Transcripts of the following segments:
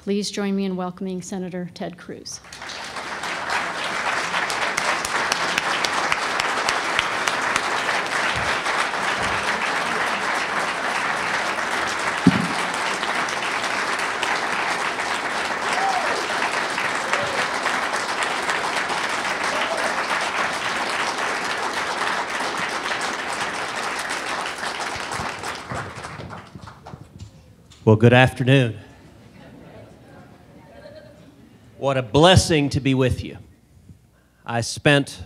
Please join me in welcoming Senator Ted Cruz. Well, good afternoon. What a blessing to be with you. I spent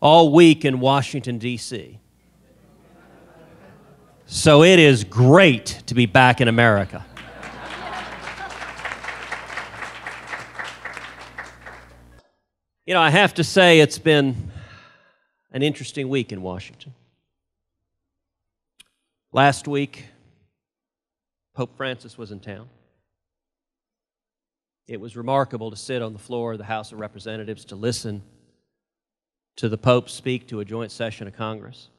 all week in Washington, D.C. So it is great to be back in America. You know, I have to say it's been an interesting week in Washington. Last week, Pope Francis was in town. It was remarkable to sit on the floor of the House of Representatives to listen to the Pope speak to a joint session of Congress.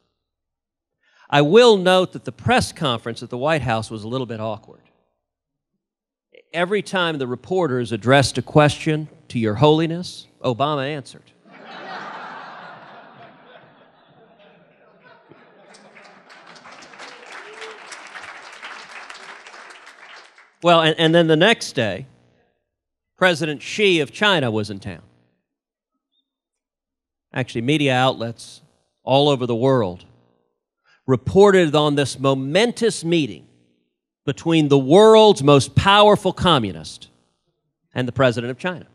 I will note that the press conference at the White House was a little bit awkward. Every time the reporters addressed a question to Your Holiness, Obama answered. Well, and then the next day, President Xi of China was in town. Actually, media outlets all over the world reported on this momentous meeting between the world's most powerful communist and the President of China.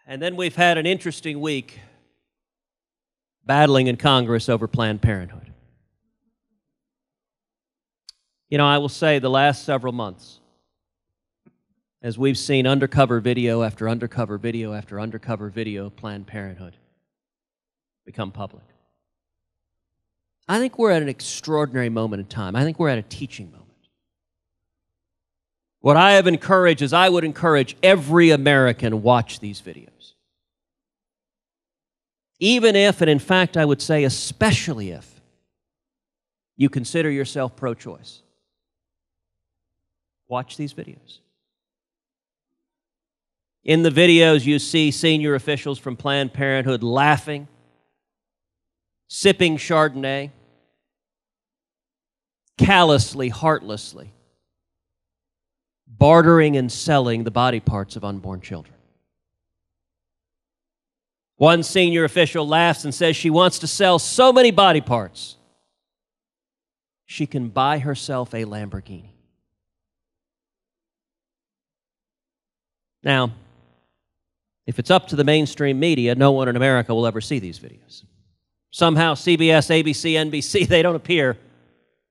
And then we've had an interesting week battling in Congress over Planned Parenthood. You know, I will say the last several months, as we've seen undercover video after undercover video after undercover video of Planned Parenthood become public, I think we're at an extraordinary moment in time. I think we're at a teaching moment. What I have encouraged is I would encourage every American watch these videos. Even if, and in fact I would say especially if, you consider yourself pro-choice. Watch these videos. In the videos you see senior officials from Planned Parenthood laughing, sipping Chardonnay, callously, heartlessly, bartering and selling the body parts of unborn children. One senior official laughs and says she wants to sell so many body parts she can buy herself a Lamborghini. Now, if it's up to the mainstream media, no one in America will ever see these videos. Somehow CBS, ABC, NBC, they don't appear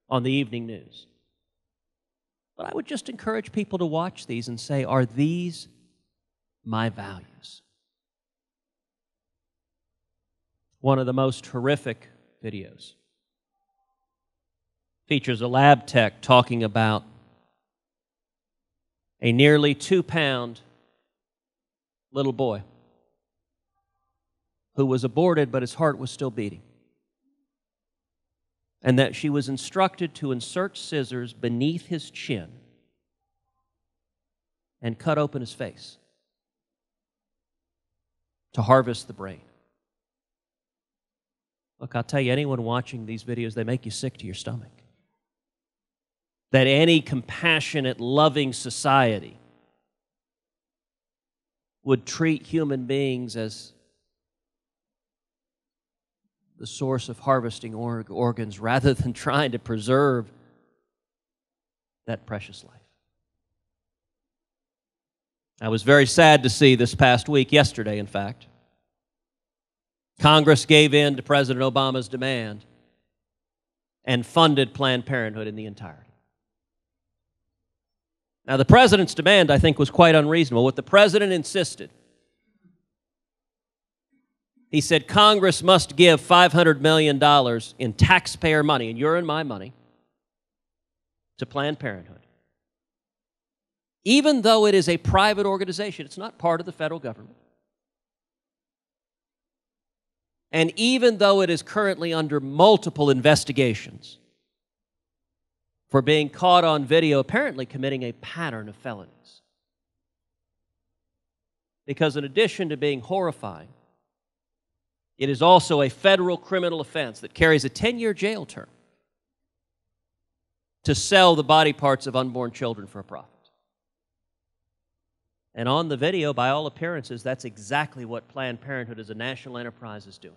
on the evening news. But I would just encourage people to watch these and say, are these my values? One of the most horrific videos features a lab tech talking about a nearly 2-pound little boy who was aborted, but his heart was still beating. And that she was instructed to insert scissors beneath his chin and cut open his face to harvest the brain. Look, I'll tell you, anyone watching these videos, they make you sick to your stomach. That any compassionate, loving society would treat human beings as the source of harvesting organs rather than trying to preserve that precious life. I was very sad to see this past week, yesterday in fact, Congress gave in to President Obama's demand and funded Planned Parenthood in the entirety. Now, the president's demand, I think, was quite unreasonable. What the president insisted, he said Congress must give $500 million in taxpayer money, and your and my money, to Planned Parenthood. Even though it is a private organization, it's not part of the federal government. And even though it is currently under multiple investigations for being caught on video, apparently committing a pattern of felonies. Because in addition to being horrifying, it is also a federal criminal offense that carries a 10-year jail term to sell the body parts of unborn children for a profit. And on the video, by all appearances, that's exactly what Planned Parenthood as a national enterprise is doing.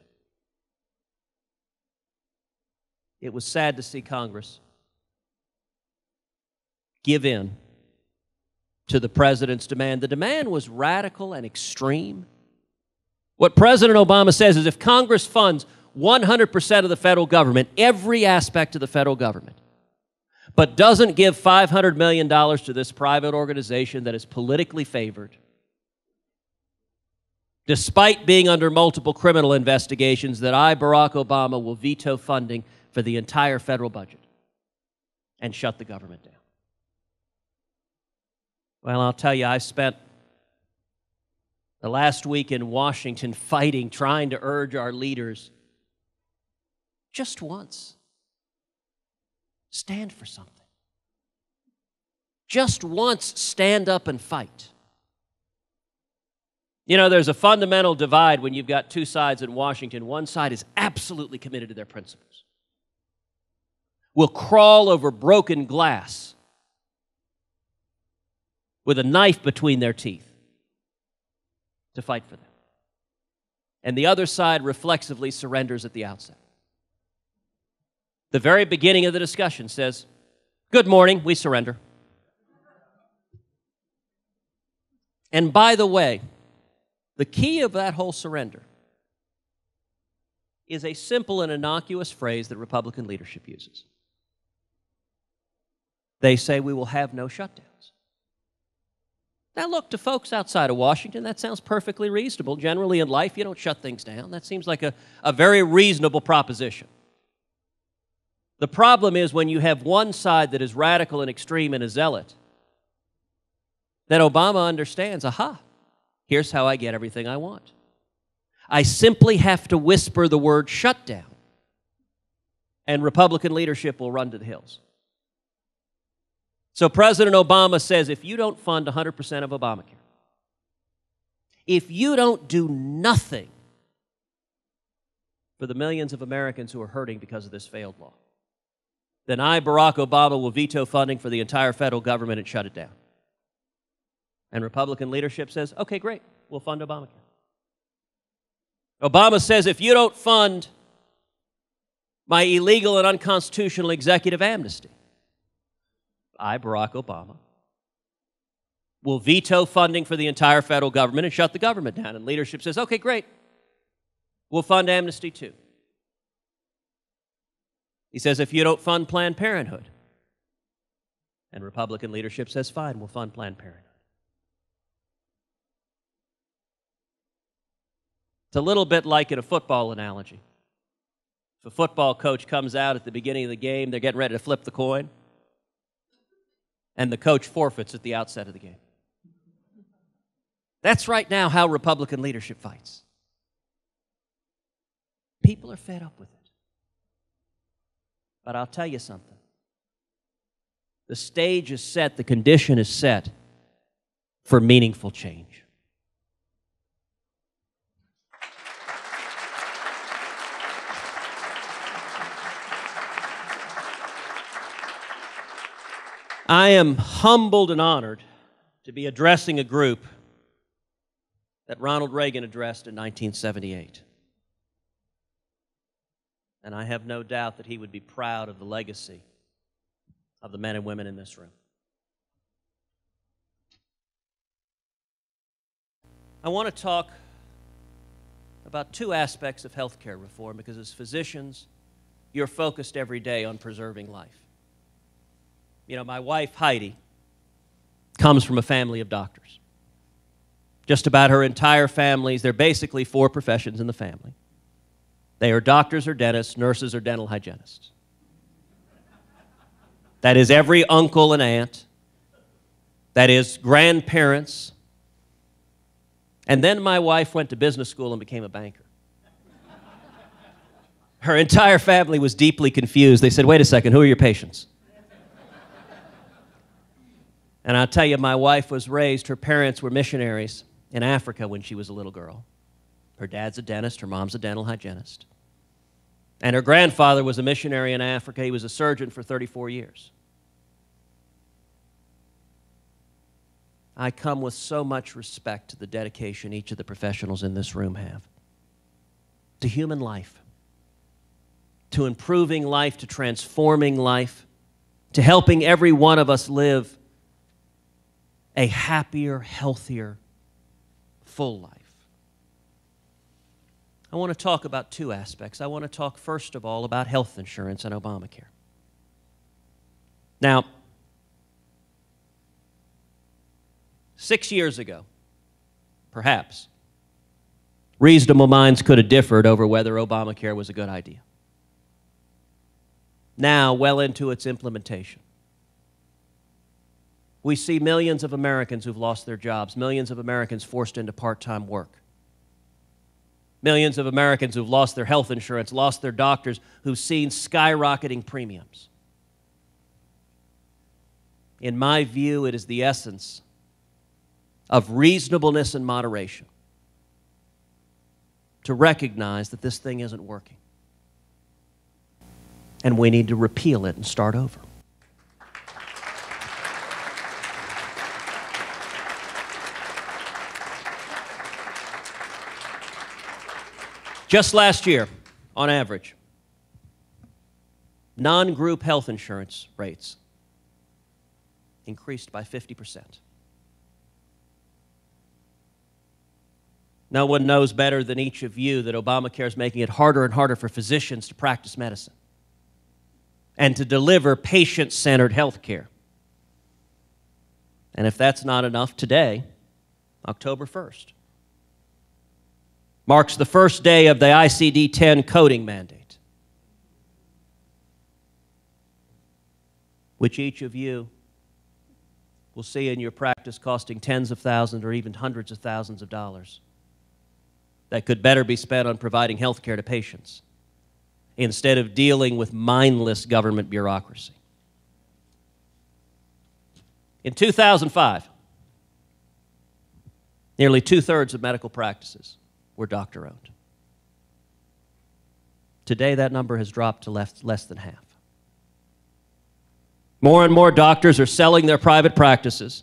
It was sad to see Congress give in to the president's demand. The demand was radical and extreme. What President Obama says is if Congress funds 100% of the federal government, every aspect of the federal government, but doesn't give $500 million to this private organization that is politically favored, despite being under multiple criminal investigations, that I, Barack Obama, will veto funding for the entire federal budget and shut the government down. Well, I'll tell you, I spent the last week in Washington fighting, trying to urge our leaders, just once, stand for something. Just once, stand up and fight. You know, there's a fundamental divide when you've got two sides in Washington. One side is absolutely committed to their principles. Will crawl over broken glass with a knife between their teeth to fight for them. And the other side reflexively surrenders at the outset. The very beginning of the discussion says, "Good morning, we surrender." And by the way, the key of that whole surrender is a simple and innocuous phrase that Republican leadership uses. They say, "We will have no shutdowns." Now look, to folks outside of Washington, that sounds perfectly reasonable. Generally in life, you don't shut things down. That seems like a very reasonable proposition. The problem is when you have one side that is radical and extreme and a zealot, that Obama understands, aha, here's how I get everything I want. I simply have to whisper the word shutdown, and Republican leadership will run to the hills. So President Obama says, if you don't fund 100% of Obamacare, if you don't do nothing for the millions of Americans who are hurting because of this failed law, then I, Barack Obama, will veto funding for the entire federal government and shut it down. And Republican leadership says, okay, great, we'll fund Obamacare. Obama says, if you don't fund my illegal and unconstitutional executive amnesty, I, Barack Obama, will veto funding for the entire federal government and shut the government down. And leadership says, okay, great, we'll fund amnesty too. He says, if you don't fund Planned Parenthood, and Republican leadership says, fine, we'll fund Planned Parenthood. It's a little bit like in a football analogy. If a football coach comes out at the beginning of the game, they're getting ready to flip the coin, and the coach forfeits at the outset of the game. That's right now how Republican leadership fights. People are fed up with it. But I'll tell you something. The stage is set, the condition is set for meaningful change. I am humbled and honored to be addressing a group that Ronald Reagan addressed in 1978. And I have no doubt that he would be proud of the legacy of the men and women in this room. I want to talk about two aspects of healthcare reform because as physicians, you're focused every day on preserving life. You know, my wife, Heidi, comes from a family of doctors. Just about her entire family, there are basically four professions in the family. They are doctors or dentists, nurses or dental hygienists. That is every uncle and aunt. That is grandparents. And then my wife went to business school and became a banker. Her entire family was deeply confused. They said, "Wait a second, who are your patients?" And I'll tell you, my wife was raised, her parents were missionaries in Africa when she was a little girl. Her dad's a dentist, her mom's a dental hygienist. And her grandfather was a missionary in Africa. He was a surgeon for 34 years. I come with so much respect to the dedication each of the professionals in this room have to human life, to improving life, to transforming life, to helping every one of us live a happier, healthier, full life. I want to talk about two aspects. I want to talk, first of all, about health insurance and Obamacare. Now, 6 years ago, perhaps, reasonable minds could have differed over whether Obamacare was a good idea. Now, well into its implementation, we see millions of Americans who've lost their jobs, millions of Americans forced into part-time work, millions of Americans who've lost their health insurance, lost their doctors, who've seen skyrocketing premiums. In my view, it is the essence of reasonableness and moderation to recognize that this thing isn't working. And we need to repeal it and start over. Just last year, on average, non-group health insurance rates increased by 50%. No one knows better than each of you that Obamacare is making it harder and harder for physicians to practice medicine and to deliver patient-centered health care. And if that's not enough, today, October 1st, marks the first day of the ICD-10 coding mandate, which each of you will see in your practice costing tens of thousands or even hundreds of thousands of dollars that could better be spent on providing health care to patients instead of dealing with mindless government bureaucracy. In 2005, nearly two-thirds of medical practices were doctor-owned. Today, that number has dropped to less than half. More and more doctors are selling their private practices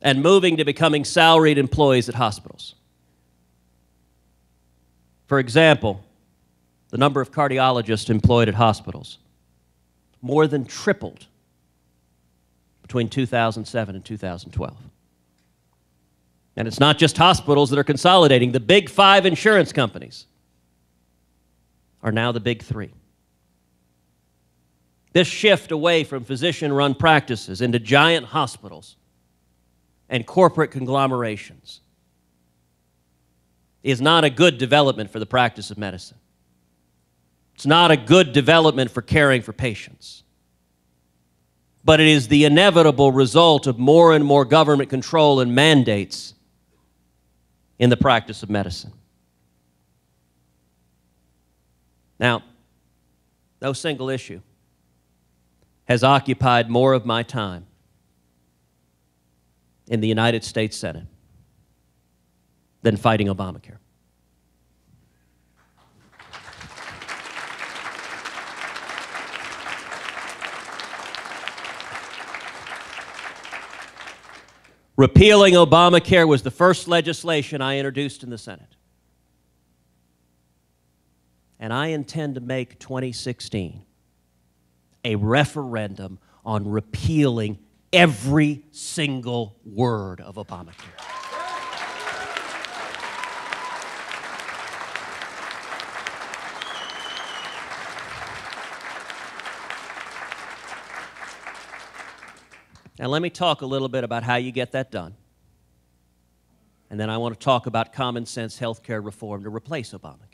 and moving to becoming salaried employees at hospitals. For example, the number of cardiologists employed at hospitals more than tripled between 2007 and 2012. And it's not just hospitals that are consolidating. The big five insurance companies are now the big three. This shift away from physician-run practices into giant hospitals and corporate conglomerations is not a good development for the practice of medicine. It's not a good development for caring for patients. But it is the inevitable result of more and more government control and mandates in the practice of medicine. Now, no single issue has occupied more of my time in the United States Senate than fighting Obamacare. Repealing Obamacare was the first legislation I introduced in the Senate. And I intend to make 2016 a referendum on repealing every single word of Obamacare. Now, let me talk a little bit about how you get that done. And then I want to talk about common sense health care reform to replace Obamacare.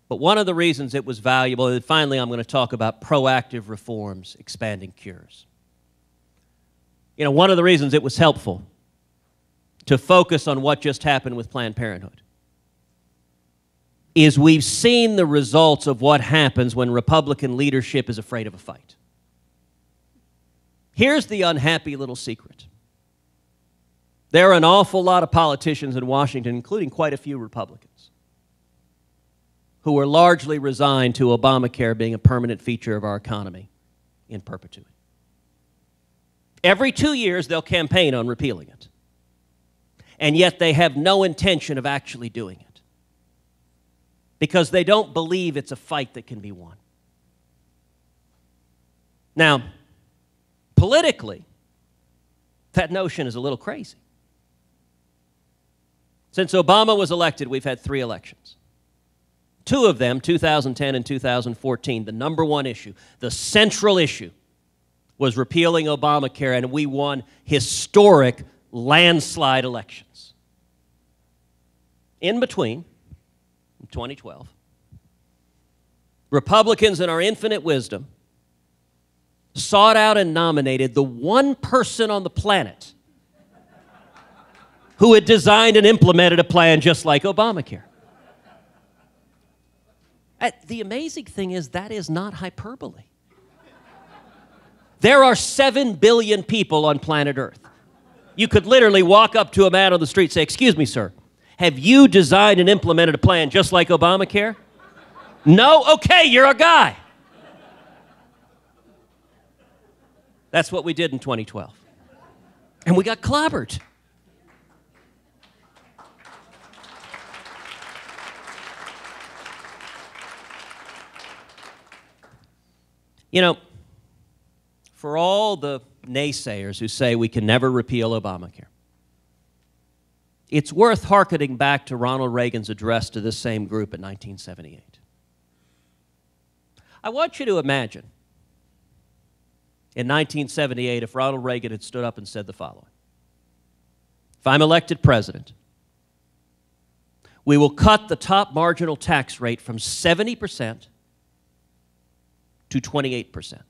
But one of the reasons it was valuable, and finally I'm going to talk about proactive reforms, expanding cures. You know, one of the reasons it was helpful to focus on what just happened with Planned Parenthood is we've seen the results of what happens when Republican leadership is afraid of a fight. Here's the unhappy little secret. There are an awful lot of politicians in Washington, including quite a few Republicans, who are largely resigned to Obamacare being a permanent feature of our economy in perpetuity. Every 2 years, they'll campaign on repealing it. And yet they have no intention of actually doing it, because they don't believe it's a fight that can be won. Now, politically, that notion is a little crazy. Since Obama was elected, we've had 3 elections. 2 of them, 2010 and 2014, the number one issue, the central issue, was repealing Obamacare, and we won historic landslide elections. In between, in 2012, Republicans, in our infinite wisdom, sought out and nominated the one person on the planet who had designed and implemented a plan just like Obamacare. The amazing thing is that is not hyperbole. There are 7 billion people on planet Earth. You could literally walk up to a man on the street and say, "Excuse me, sir, have you designed and implemented a plan just like Obamacare?" "No? Okay, you're a guy." That's what we did in 2012. And we got clobbered. You know, for all the naysayers who say we can never repeal Obamacare, it's worth hearkening back to Ronald Reagan's address to this same group in 1978. I want you to imagine, in 1978, if Ronald Reagan had stood up and said the following: "If I'm elected president, we will cut the top marginal tax rate from 70% to 28%.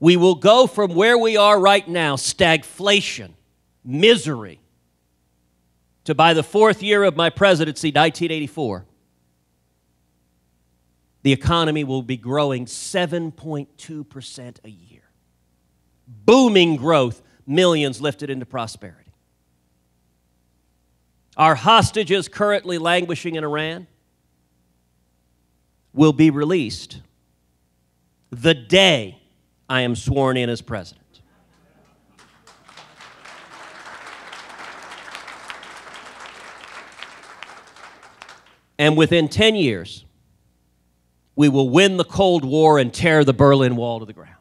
We will go from where we are right now, stagflation, misery, to by the 4th year of my presidency, 1984, the economy will be growing 7.2% a year. Booming growth, millions lifted into prosperity. Our hostages currently languishing in Iran will be released the day I am sworn in as president." And within 10 years, we will win the Cold War and tear the Berlin Wall to the ground.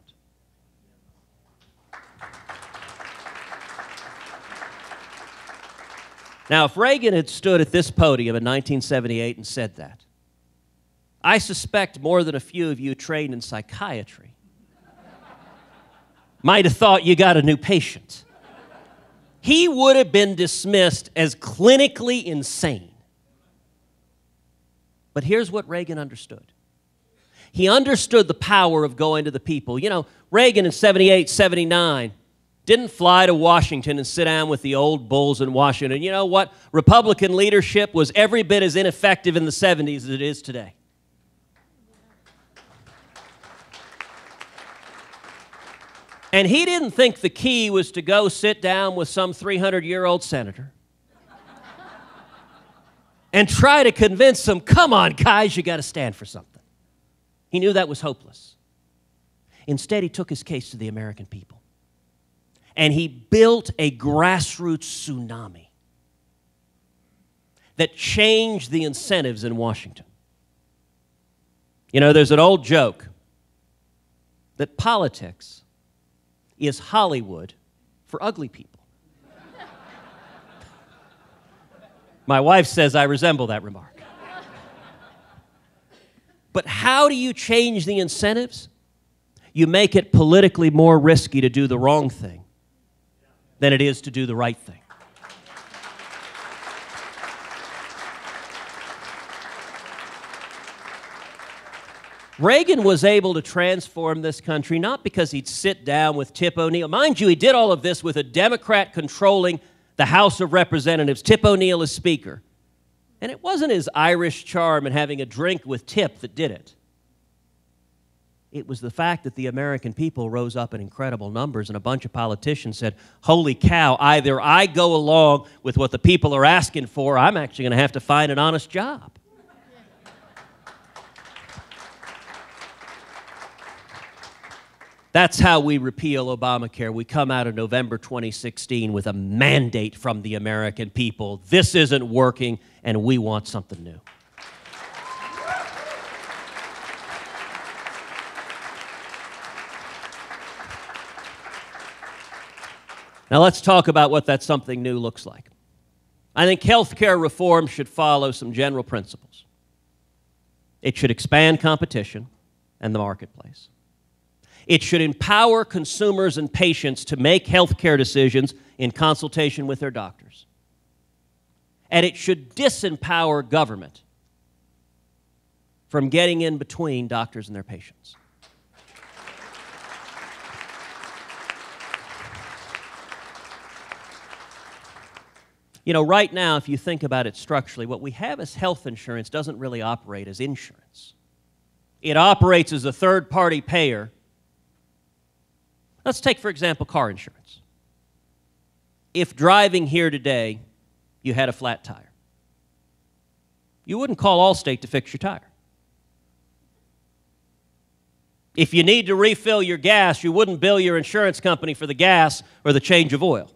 Now, if Reagan had stood at this podium in 1978 and said that, I suspect more than a few of you trained in psychiatry might have thought you got a new patient. He would have been dismissed as clinically insane. But here's what Reagan understood. He understood the power of going to the people. You know, Reagan in 78, 79 didn't fly to Washington and sit down with the old bulls in Washington. You know what? Republican leadership was every bit as ineffective in the 70s as it is today. And he didn't think the key was to go sit down with some 300-year-old senator and try to convince them, "Come on, guys, you got to stand for something." He knew that was hopeless. Instead, he took his case to the American people. And he built a grassroots tsunami that changed the incentives in Washington. You know, there's an old joke that politics is Hollywood for ugly people. My wife says I resemble that remark. But how do you change the incentives? You make it politically more risky to do the wrong thing than it is to do the right thing. Reagan was able to transform this country not because he'd sit down with Tip O'Neill. Mind you, he did all of this with a Democrat controlling the House of Representatives, Tip O'Neill as Speaker. And it wasn't his Irish charm and having a drink with tip that did it. It was the fact that the American people rose up in incredible numbers and a bunch of politicians said, holy cow, either I go along with what the people are asking for, or I'm actually going to have to find an honest job. That's how we repeal Obamacare. We come out of November 2016 with a mandate from the American people. This isn't working, and we want something new. Now let's talk about what that something new looks like. I think health care reform should follow some general principles. It should expand competition and the marketplace. It should empower consumers and patients to make health care decisions in consultation with their doctors. And it should disempower government from getting in between doctors and their patients. You know, right now, if you think about it structurally, what we have as health insurance doesn't really operate as insurance. It operates as a third-party payer. Let's take, for example, car insurance. If driving here today, you had a flat tire, you wouldn't call Allstate to fix your tire. If you need to refill your gas, you wouldn't bill your insurance company for the gas or the change of oil.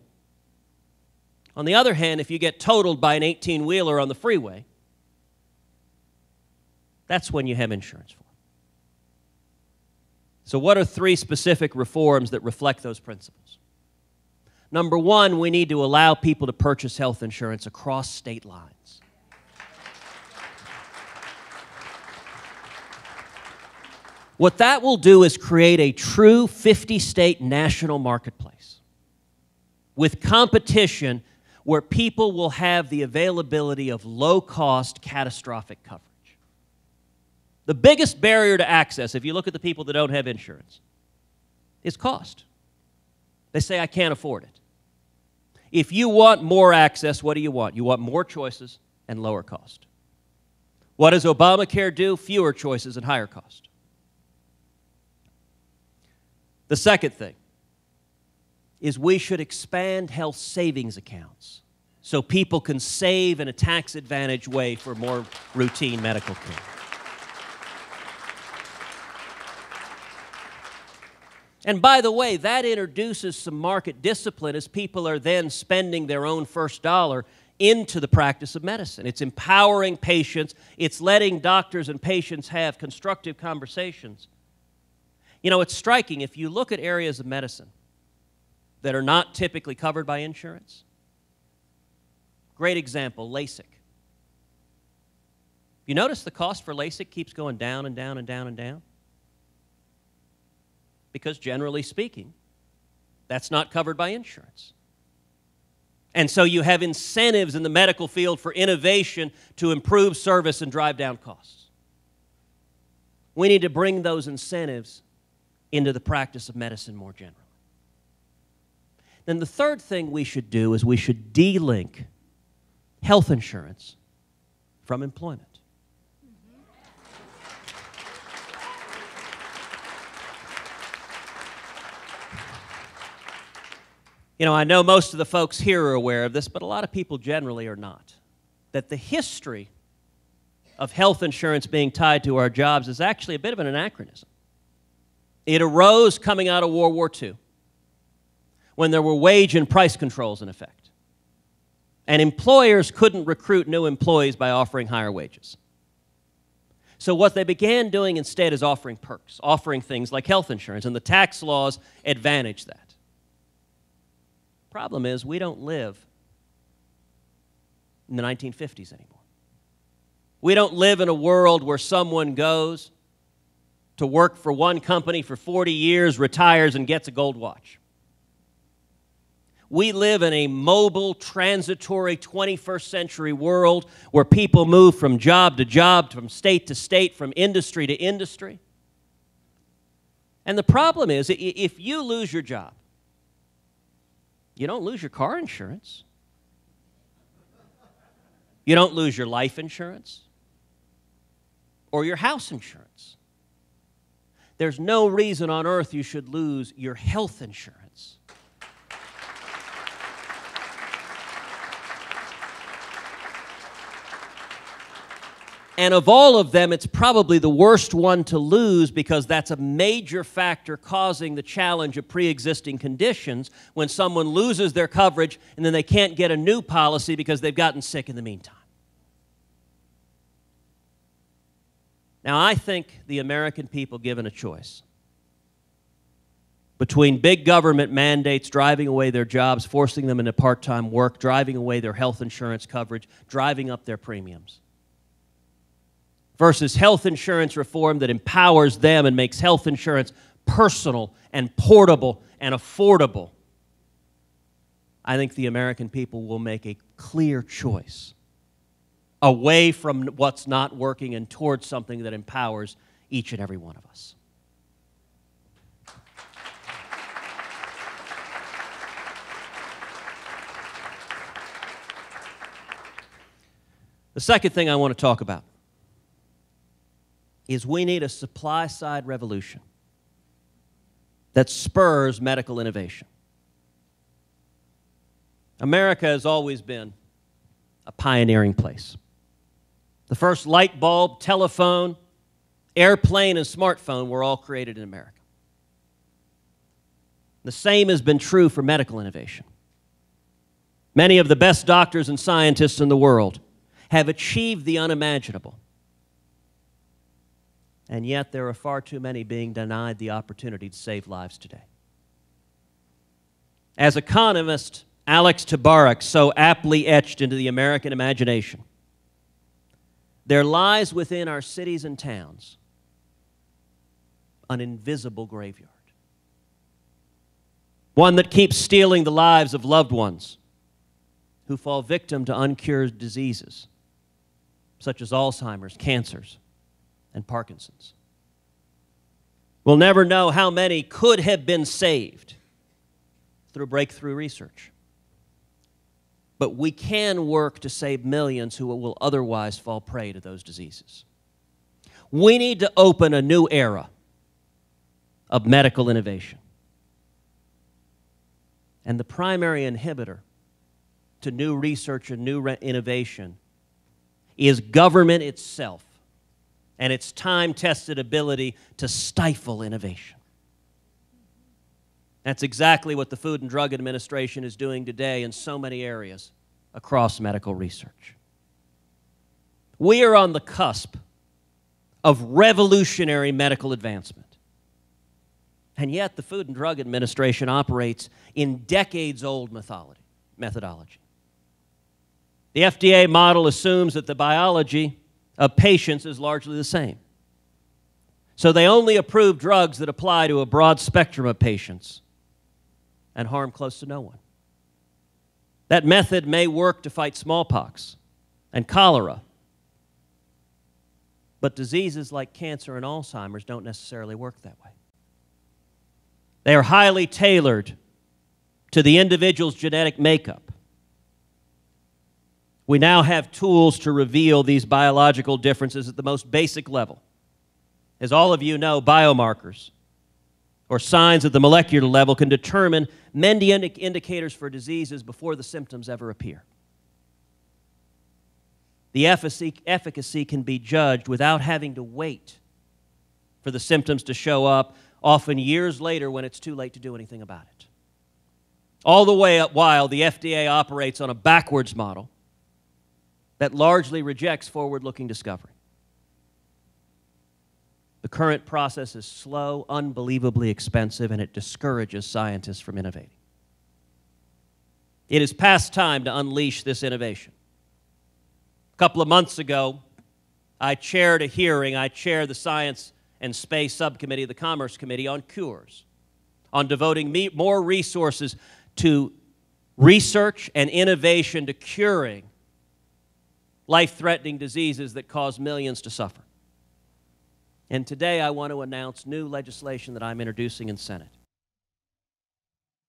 On the other hand, if you get totaled by an 18-wheeler on the freeway, that's when you have insurance for. So what are three specific reforms that reflect those principles? Number one, we need to allow people to purchase health insurance across state lines. What that will do is create a true 50-state national marketplace with competition where people will have the availability of low-cost, catastrophic coverage. The biggest barrier to access, if you look at the people that don't have insurance, is cost. They say, I can't afford it. If you want more access, what do you want? You want more choices and lower cost. What does Obamacare do? Fewer choices and higher cost. The second thing is we should expand health savings accounts so people can save in a tax-advantaged way for more routine medical care. And by the way, that introduces some market discipline as people are then spending their own first dollar into the practice of medicine. It's empowering patients. It's letting doctors and patients have constructive conversations. You know, it's striking. If you look at areas of medicine that are not typically covered by insurance, great example, LASIK. You notice the cost for LASIK keeps going down and down and down and down? Because generally speaking, that's not covered by insurance. And so you have incentives in the medical field for innovation to improve service and drive down costs. We need to bring those incentives into the practice of medicine more generally. Then the third thing we should do is we should de-link health insurance from employment. You know, I know most of the folks here are aware of this, but a lot of people generally are not. That the history of health insurance being tied to our jobs is actually a bit of an anachronism. It arose coming out of World War II, when there were wage and price controls in effect. And employers couldn't recruit new employees by offering higher wages. So what they began doing instead is offering perks, offering things like health insurance, and the tax laws advantage that. Problem is, we don't live in the 1950s anymore. We don't live in a world where someone goes to work for one company for 40 years, retires, and gets a gold watch. We live in a mobile, transitory 21st century world where people move from job to job, from state to state, from industry to industry. And the problem is, if you lose your job, you don't lose your car insurance. You don't lose your life insurance or your house insurance. There's no reason on earth you should lose your health insurance. And of all of them, it's probably the worst one to lose because that's a major factor causing the challenge of pre-existing conditions when someone loses their coverage and then they can't get a new policy because they've gotten sick in the meantime. Now, I think the American people, given a choice between big government mandates driving away their jobs, forcing them into part-time work, driving away their health insurance coverage, driving up their premiums, versus health insurance reform that empowers them and makes health insurance personal and portable and affordable, I think the American people will make a clear choice away from what's not working and towards something that empowers each and every one of us. The second thing I want to talk about is we need a supply-side revolution that spurs medical innovation. America has always been a pioneering place. The first light bulb, telephone, airplane, and smartphone were all created in America. The same has been true for medical innovation. Many of the best doctors and scientists in the world have achieved the unimaginable. And yet there are far too many being denied the opportunity to save lives today. As economist Alex Tabarrok so aptly etched into the American imagination, there lies within our cities and towns an invisible graveyard. One that keeps stealing the lives of loved ones who fall victim to uncured diseases such as Alzheimer's, cancers, and Parkinson's. We'll never know how many could have been saved through breakthrough research. But we can work to save millions who will otherwise fall prey to those diseases. We need to open a new era of medical innovation. And the primary inhibitor to new research and new innovation is government itself and its time-tested ability to stifle innovation. That's exactly what the Food and Drug Administration is doing today in so many areas across medical research. We are on the cusp of revolutionary medical advancement. And yet the Food and Drug Administration operates in decades-old methodology. The FDA model assumes that the biology of patients is largely the same. So they only approve drugs that apply to a broad spectrum of patients and harm close to no one. That method may work to fight smallpox and cholera, but diseases like cancer and Alzheimer's don't necessarily work that way. They are highly tailored to the individual's genetic makeup. We now have tools to reveal these biological differences at the most basic level. As all of you know, biomarkers or signs at the molecular level can determine many indicators for diseases before the symptoms ever appear. The efficacy can be judged without having to wait for the symptoms to show up, often years later when it's too late to do anything about it. All the way up while the FDA operates on a backwards model that largely rejects forward-looking discovery. The current process is slow, unbelievably expensive, and it discourages scientists from innovating. It is past time to unleash this innovation. A couple of months ago, I chaired a hearing. I chaired the Science and Space Subcommittee of the Commerce Committee on cures, on devoting more resources to research and innovation to curing life-threatening diseases that cause millions to suffer. And today I want to announce new legislation that I'm introducing in Senate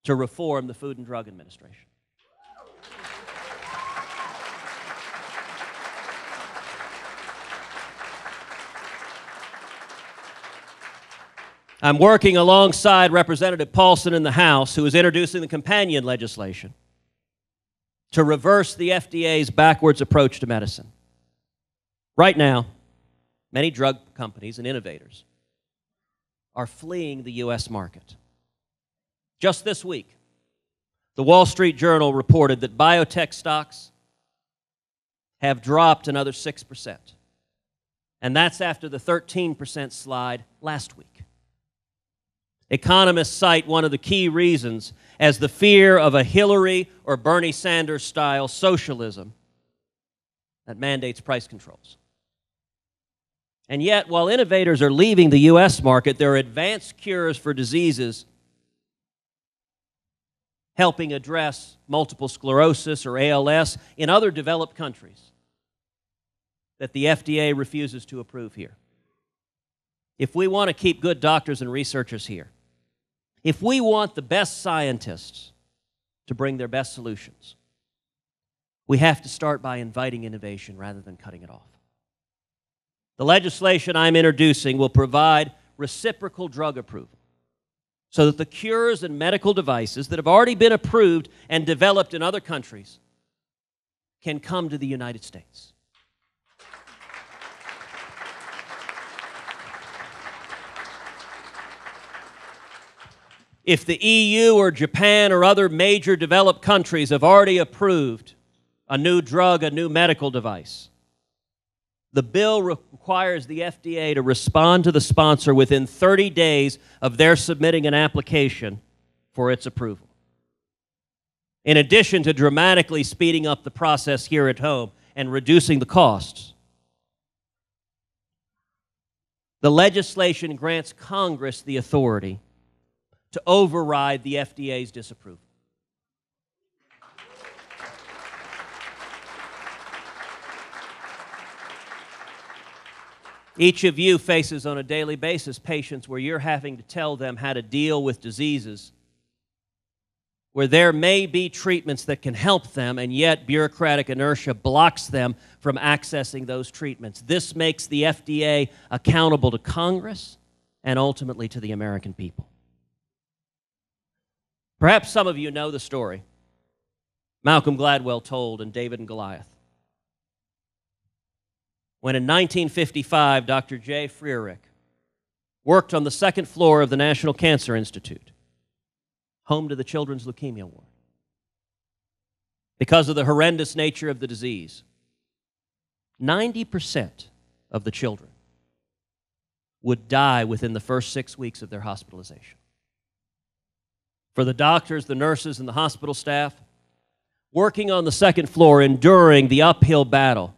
to reform the Food and Drug Administration. I'm working alongside Representative Paulson in the House, who is introducing the companion legislation to reverse the FDA's backwards approach to medicine. Right now, many drug companies and innovators are fleeing the U.S. market. Just this week, the Wall Street Journal reported that biotech stocks have dropped another 6%. And that's after the 13% slide last week. Economists cite one of the key reasons as the fear of a Hillary or Bernie Sanders-style socialism that mandates price controls. And yet, while innovators are leaving the U.S. market, there are advanced cures for diseases helping address multiple sclerosis or ALS in other developed countries that the FDA refuses to approve here. If we want to keep good doctors and researchers here, if we want the best scientists to bring their best solutions, we have to start by inviting innovation rather than cutting it off. The legislation I'm introducing will provide reciprocal drug approval so that the cures and medical devices that have already been approved and developed in other countries can come to the United States. If the EU or Japan or other major developed countries have already approved a new drug, a new medical device, the bill requires the FDA to respond to the sponsor within 30 days of their submitting an application for its approval. In addition to dramatically speeding up the process here at home and reducing the costs, the legislation grants Congress the authority to override the FDA's disapproval. Each of you faces on a daily basis patients where you're having to tell them how to deal with diseases where there may be treatments that can help them, and yet bureaucratic inertia blocks them from accessing those treatments. This makes the FDA accountable to Congress and ultimately to the American people. Perhaps some of you know the story Malcolm Gladwell told in David and Goliath, when in 1955, Dr. J. Freerick worked on the second floor of the National Cancer Institute, home to the Children's Leukemia Ward. Because of the horrendous nature of the disease, 90% of the children would die within the first 6 weeks of their hospitalization. For the doctors, the nurses, and the hospital staff, working on the second floor, enduring the uphill battle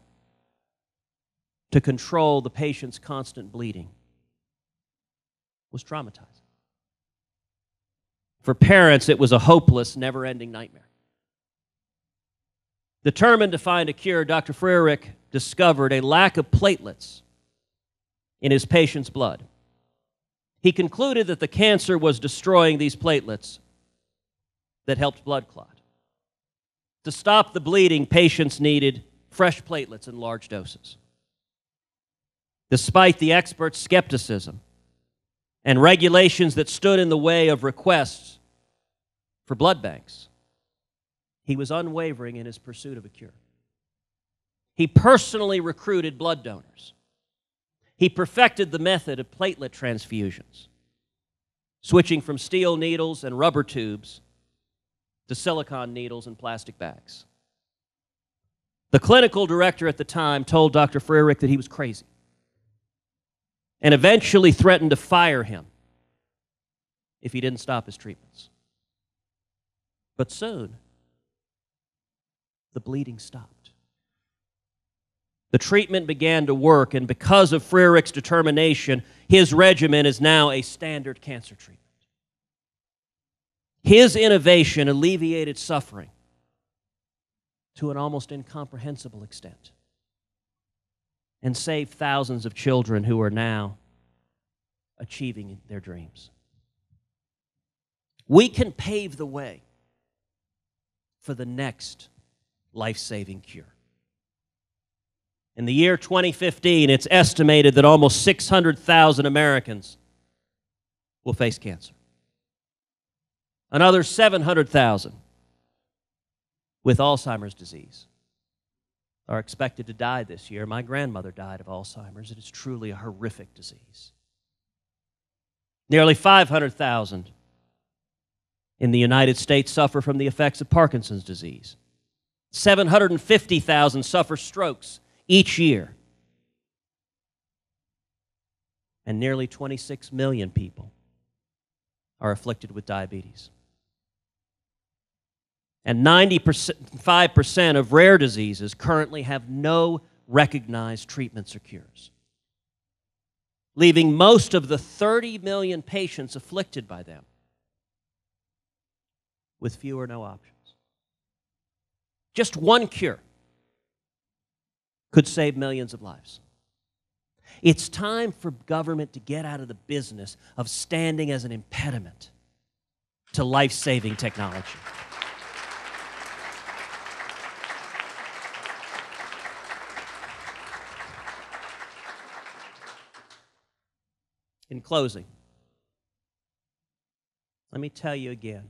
to control the patient's constant bleeding was traumatizing. For parents, it was a hopeless, never-ending nightmare. Determined to find a cure, Dr. Freerick discovered a lack of platelets in his patient's blood. He concluded that the cancer was destroying these platelets that helped blood clot. To stop the bleeding, patients needed fresh platelets in large doses. Despite the experts' skepticism and regulations that stood in the way of requests for blood banks, he was unwavering in his pursuit of a cure. He personally recruited blood donors. He perfected the method of platelet transfusions, switching from steel needles and rubber tubes to silicone needles and plastic bags. The clinical director at the time told Dr. Freerick that he was crazy and eventually threatened to fire him if he didn't stop his treatments. But soon, the bleeding stopped. The treatment began to work, and because of Freerick's determination, his regimen is now a standard cancer treatment. His innovation alleviated suffering to an almost incomprehensible extent and saved thousands of children who are now achieving their dreams. We can pave the way for the next life-saving cure. In the year 2015, it's estimated that almost 600,000 Americans will face cancer. Another 700,000 with Alzheimer's disease are expected to die this year. My grandmother died of Alzheimer's. It is truly a horrific disease. Nearly 500,000 in the United States suffer from the effects of Parkinson's disease. 750,000 suffer strokes each year. And nearly 26 million people are afflicted with diabetes. And 95% of rare diseases currently have no recognized treatments or cures, leaving most of the 30 million patients afflicted by them with few or no options. Just one cure could save millions of lives. It's time for government to get out of the business of standing as an impediment to life-saving technology. In closing, let me tell you again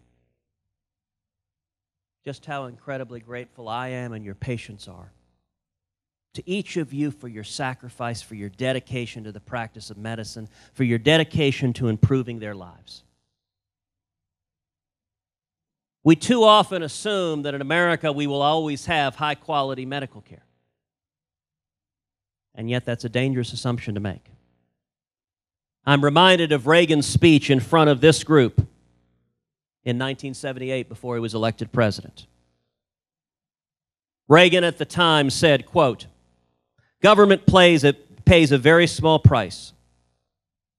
just how incredibly grateful I am and your patients are to each of you for your sacrifice, for your dedication to the practice of medicine, for your dedication to improving their lives. We too often assume that in America we will always have high-quality medical care. And yet that's a dangerous assumption to make. I'm reminded of Reagan's speech in front of this group in 1978 before he was elected president. Reagan at the time said, quote, "Government pays a very small price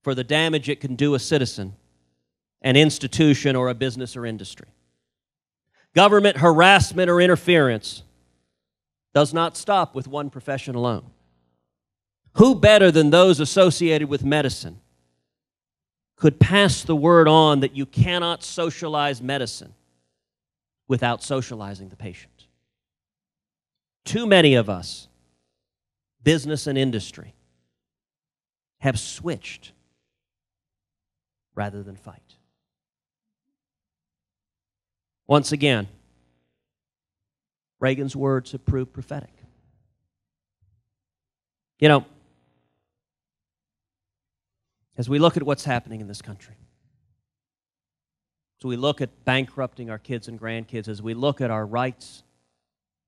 for the damage it can do a citizen, an institution, or a business or industry. Government harassment or interference does not stop with one profession alone. Who better than those associated with medicine could pass the word on that you cannot socialize medicine without socializing the patient? Too many of us, business and industry, have switched rather than fight." Once again, Reagan's words have proved prophetic. You know, as we look at what's happening in this country, as we look at bankrupting our kids and grandkids, as we look at our rights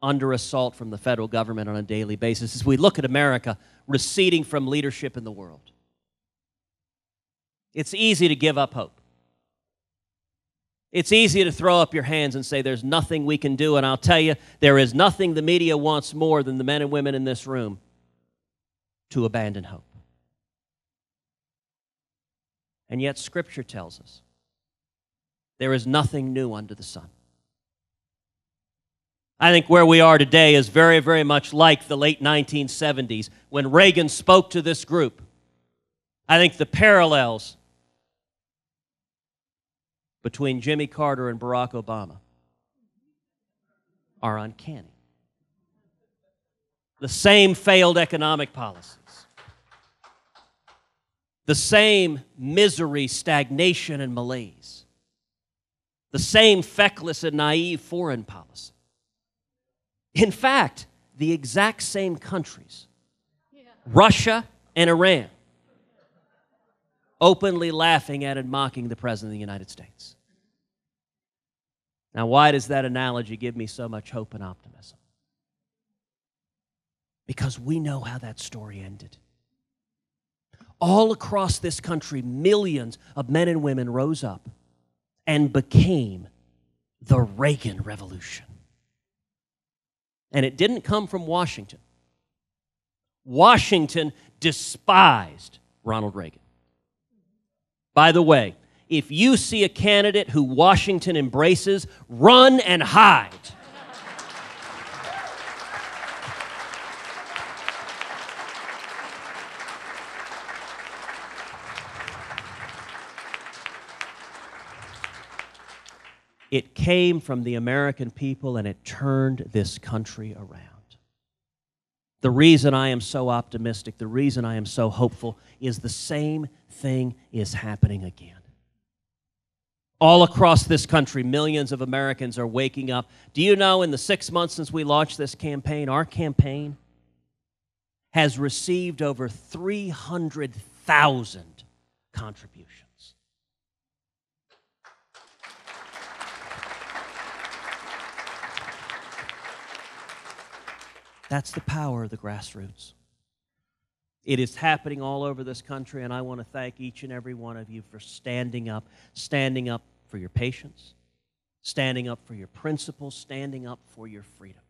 under assault from the federal government on a daily basis, as we look at America receding from leadership in the world, it's easy to give up hope. It's easy to throw up your hands and say there's nothing we can do, and I'll tell you, there is nothing the media wants more than the men and women in this room to abandon hope. And yet Scripture tells us there is nothing new under the sun. I think where we are today is very, very much like the late 1970s when Reagan spoke to this group. I think the parallels between Jimmy Carter and Barack Obama are uncanny. The same failed economic policies, the same misery, stagnation, and malaise, the same feckless and naive foreign policy. In fact, the exact same countries, Russia and Iran, openly laughing at and mocking the President of the United States. Now, why does that analogy give me so much hope and optimism? Because we know how that story ended. All across this country, millions of men and women rose up and became the Reagan Revolution. And it didn't come from Washington. Washington despised Ronald Reagan. By the way, if you see a candidate who Washington embraces, run and hide. It came from the American people, and it turned this country around. The reason I am so optimistic, the reason I am so hopeful, is the same thing is happening again. All across this country, millions of Americans are waking up. Do you know, in the 6 months since we launched this campaign, our campaign has received over 300,000 contributions. That's the power of the grassroots. It is happening all over this country, and I want to thank each and every one of you for standing up for your patients, standing up for your principles, standing up for your freedom.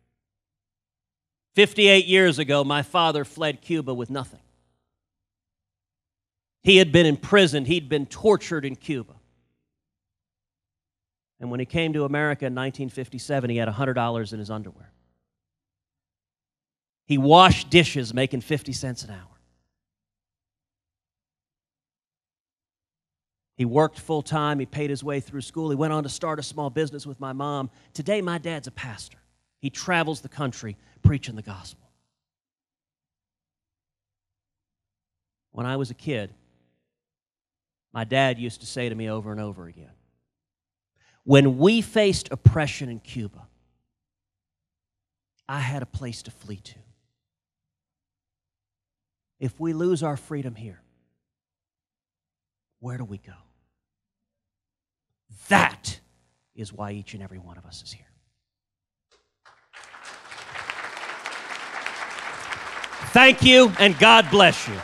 58 years ago, my father fled Cuba with nothing. He had been imprisoned. He'd been tortured in Cuba. And when he came to America in 1957, he had $100 in his underwear. He washed dishes making 50 cents an hour. He worked full-time. He paid his way through school. He went on to start a small business with my mom. Today, my dad's a pastor. He travels the country preaching the gospel. When I was a kid, my dad used to say to me over and over again, when we faced oppression in Cuba, I had a place to flee to. If we lose our freedom here, where do we go? That is why each and every one of us is here. Thank you, and God bless you.